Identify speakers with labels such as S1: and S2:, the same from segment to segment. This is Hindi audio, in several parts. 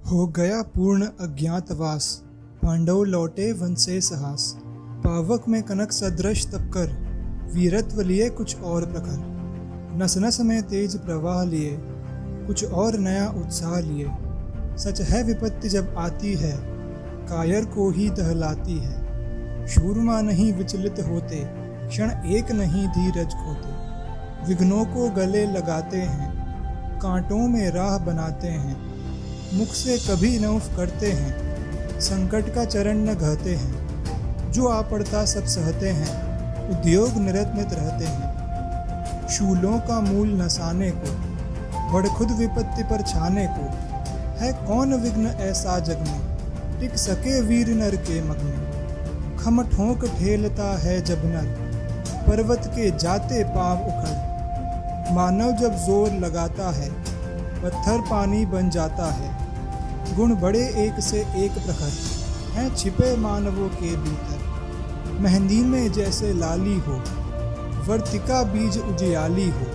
S1: हो गया पूर्ण अज्ञातवास, पांडव लौटे वन से सहास। पावक में कनक सदृश तप कर, वीरत्व लिए कुछ और प्रखर। नस नस में तेज प्रवाह लिए, कुछ और नया उत्साह लिए। सच है विपत्ति जब आती है, कायर को ही दहलाती है। शूरमा नहीं विचलित होते, क्षण एक नहीं धीरज खोते। विघ्नों को गले लगाते हैं, कांटों में राह बनाते हैं। मुख से कभी न उफ करते हैं, संकट का चरण न घहते हैं। जो आ पड़ता सब सहते हैं, उद्योग निरत्नित रहते हैं। शूलों का मूल नसाने को, बढ़ खुद विपत्ति पर छाने को। है कौन विघ्न ऐसा जग में, टिक सके वीर नर के मग में। खम ठोंक ठेलता है जब नर, पर्वत के जाते पांव उखड़। मानव जब जोर लगाता है, पत्थर पानी बन जाता है। गुण बड़े एक से एक प्रखर, हैं छिपे मानवों के भीतर। मेहंदी में जैसे लाली हो, वर्तिका बीज उजियाली हो।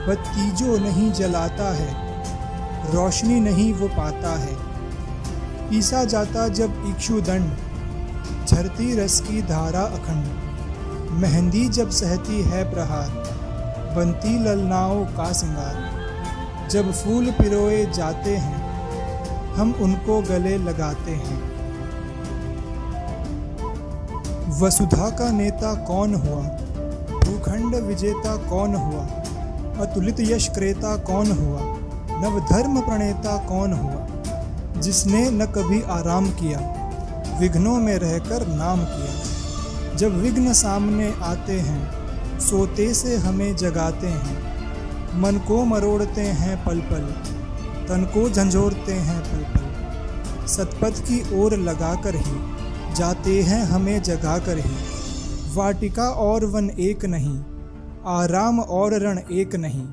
S1: बत्ती जो नहीं जलाता है, रोशनी नहीं वो पाता है। पीसा जाता जब इक्षुदंड, झरती रस की धारा अखंड। मेहंदी जब सहती है प्रहार, बनती ललनाओं का सिंगार। जब फूल पिरोए जाते हैं, हम उनको गले लगाते हैं। वसुधा का नेता कौन हुआ, भूखंड विजेता कौन हुआ। अतुलित यश क्रेता कौन हुआ, नवधर्म प्रणेता कौन हुआ। जिसने न कभी आराम किया, विघ्नों में रहकर नाम किया। जब विघ्न सामने आते हैं, सोते से हमें जगाते हैं। मन को मरोड़ते हैं पल पल, तन को झंझोड़ते हैं पल पल। सतपथ की ओर लगाकर ही, जाते हैं हमें जगाकर ही। वाटिका और वन एक नहीं, आराम और रण एक नहीं।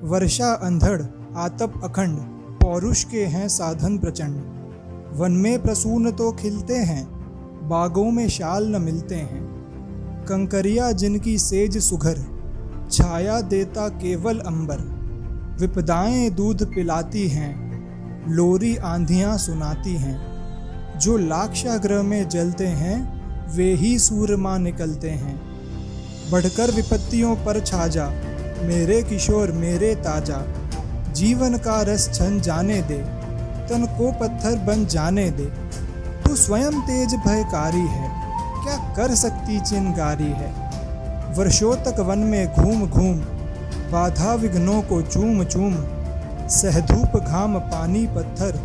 S1: वर्षा अंधड़ आतप अखंड, पौरुष के हैं साधन प्रचंड। वन में प्रसून तो खिलते हैं, बागों में शाल न मिलते हैं। कंकरिया जिनकी सेज सुघर, छाया देता केवल अंबर। विपदाएं दूध पिलाती हैं, लोरी आंधियां सुनाती हैं। जो लाक्षागृह में जलते हैं, वे ही सूरमा निकलते हैं। बढ़कर विपत्तियों पर छाजा, मेरे किशोर मेरे ताजा। जीवन का रस छन जाने दे, तन को पत्थर बन जाने दे। तू स्वयं तेज भयकारी है, क्या कर सकती चिंगारी है। वर्षों तक वन में घूम घूम, बाधा विघ्नों को चूम चूम। सहधूप घाम पानी पत्थर,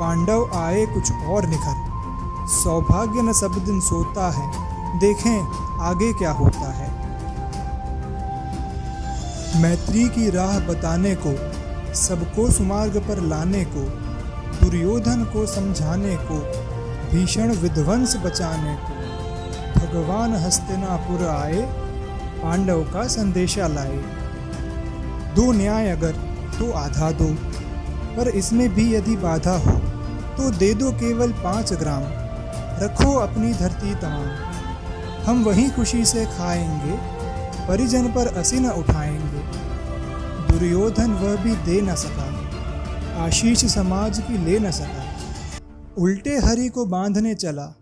S1: पांडव आए कुछ और निखर। सौभाग्य न सब दिन सोता है, देखें आगे क्या होता है। मैत्री की राह बताने को, सबको सुमार्ग पर लाने को। दुर्योधन को समझाने को, भीषण विध्वंस बचाने को। भगवान हस्तिनापुर आए, पांडव का संदेशा लाए। दो न्याय अगर तो आधा दो, पर इसमें भी यदि बाधा हो, तो दे दो केवल 5 ग्राम। रखो अपनी धरती तमाम, हम वही खुशी से खाएंगे। परिजन पर असी न उठाएंगे। दुर्योधन वह भी दे न सका, आशीष समाज की ले न सका। उल्टे हरि को बांधने चला,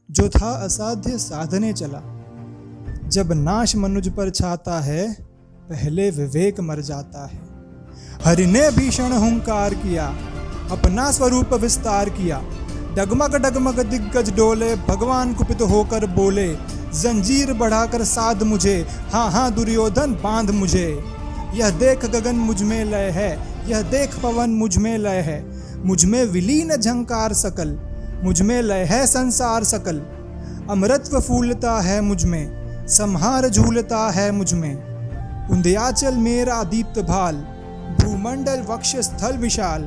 S1: जो था असाध्य साधने चला। जब नाश मनुज पर छाता है, पहले विवेक मर जाता है। हरि ने भीषण हुंकार किया, अपना स्वरूप विस्तार किया। डगमग डगमग दिग्गज डोले, भगवान कुपित होकर बोले। जंजीर बढ़ाकर साध मुझे, हाँ हाँ दुर्योधन बांध मुझे। यह देख गगन मुझ में लय है, यह देख पवन मुझ में लय है। मुझ में विलीन झंकार सकल, मुझ में लय है संसार सकल। अमृतत्व फूलता है मुझ में, संहार झूलता है मुझ में। उंध्याचल मेरा दीप्त भाल, भूमंडल वक्ष स्थल विशाल।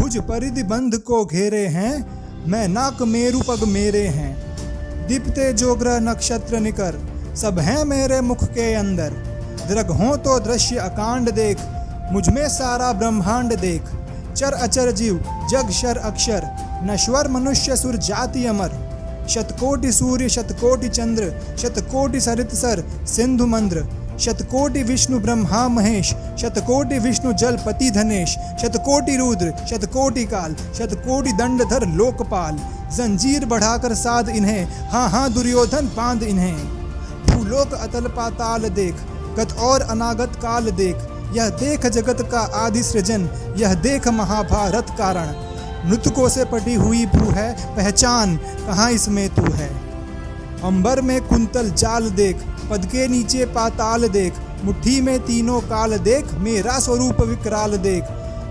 S1: भुज परिधि बंध को घेरे हैं, मैं नाक मेरु पग मेरे हैं। दीप्ते जो ग्रह नक्षत्र निकर, सब हैं मेरे मुख के अंदर। दृग हो तो दृश्य अकांड देख, मुझ में सारा ब्रह्मांड देख। चर अचर जीव जग शर अक्षर, नश्वर मनुष्य सुर जाति अमर। शतकोटि सूर्य शतकोटि चंद्र, शतकोटि सरित सर सिंधु मंद्र। शतकोटि विष्णु ब्रह्मा महेश, शतकोटि विष्णु जलपति धनेश, शतकोटि रुद्र शतकोटि काल, शतकोटि दंडधर लोकपाल। जंजीर बढ़ाकर साध इन्हें, हाँ हाँ दुर्योधन बांध इन्हें। भूलोक अतल पाताल देख, गत और अनागत काल देख। यह देख जगत का आदि सृजन, यह देख महाभारत कारण। मृतकों से पटी हुई भू है, पहचान कहाँ इसमें तू है। अंबर में कुंतल जाल देख, पद के नीचे पाताल देख। मुट्ठी में तीनों काल देख, मेरा स्वरूप विकराल देख।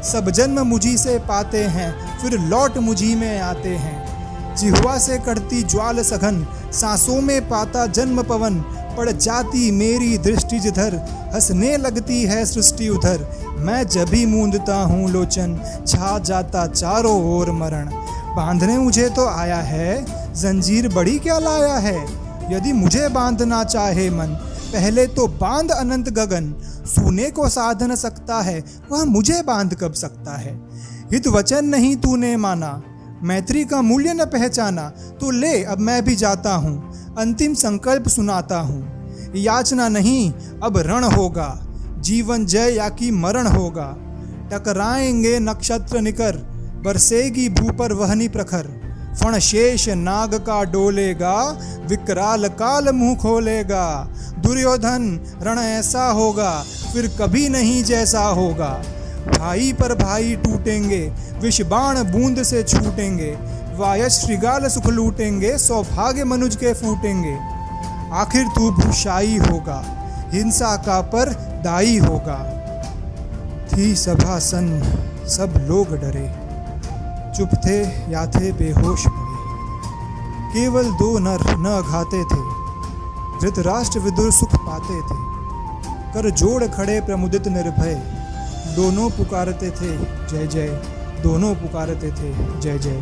S1: सब जन्म मुझी से पाते हैं, फिर लौट मुझी में आते हैं। जिह्वा से कढ़ती ज्वाल सघन, सांसों में पाता जन्म पवन। पड़ जाती मेरी दृष्टि जिधर, हंसने लगती है सृष्टि उधर। मैं जब भी मूंदता हूँ लोचन, छा जाता चारों ओर मरण। बांधने मुझे तो आया है, जंजीर बड़ी क्या लाया है। यदि मुझे बांधना चाहे मन, पहले तो बांध अनंत गगन। सूने को साध न सकता है, वह मुझे बांध कब सकता है। हित वचन नहीं तूने माना, मैत्री का मूल्य न पहचाना। तो ले अब मैं भी जाता हूँ, अंतिम संकल्प सुनाता हूँ। याचना नहीं अब रण होगा, जीवन जय या कि मरण होगा। टकराएंगे नक्षत्र निकर, बरसेगी भू पर वहनी प्रखर। फण शेष नाग का डोलेगा, विकराल काल मुंह खोलेगा। दुर्योधन रण ऐसा होगा, फिर कभी नहीं जैसा होगा। भाई पर भाई टूटेंगे, विष बाण बूंद से छूटेंगे। वायस श्रृगाल सुख लूटेंगे, सौभाग्य मनुज के फूटेंगे। आखिर तू भूषाई होगा, हिंसा का पर दाई होगा। थी सभा सन्न, सब लोग डरे। चुप थे या थे बेहोश पड़े। केवल 2 नर न अघाते थे, धृतराष्ट्र विदुर सुख पाते थे। कर जोड़ खड़े प्रमुदित निर्भय, दोनों पुकारते थे जय जय। दोनों पुकारते थे जय जय।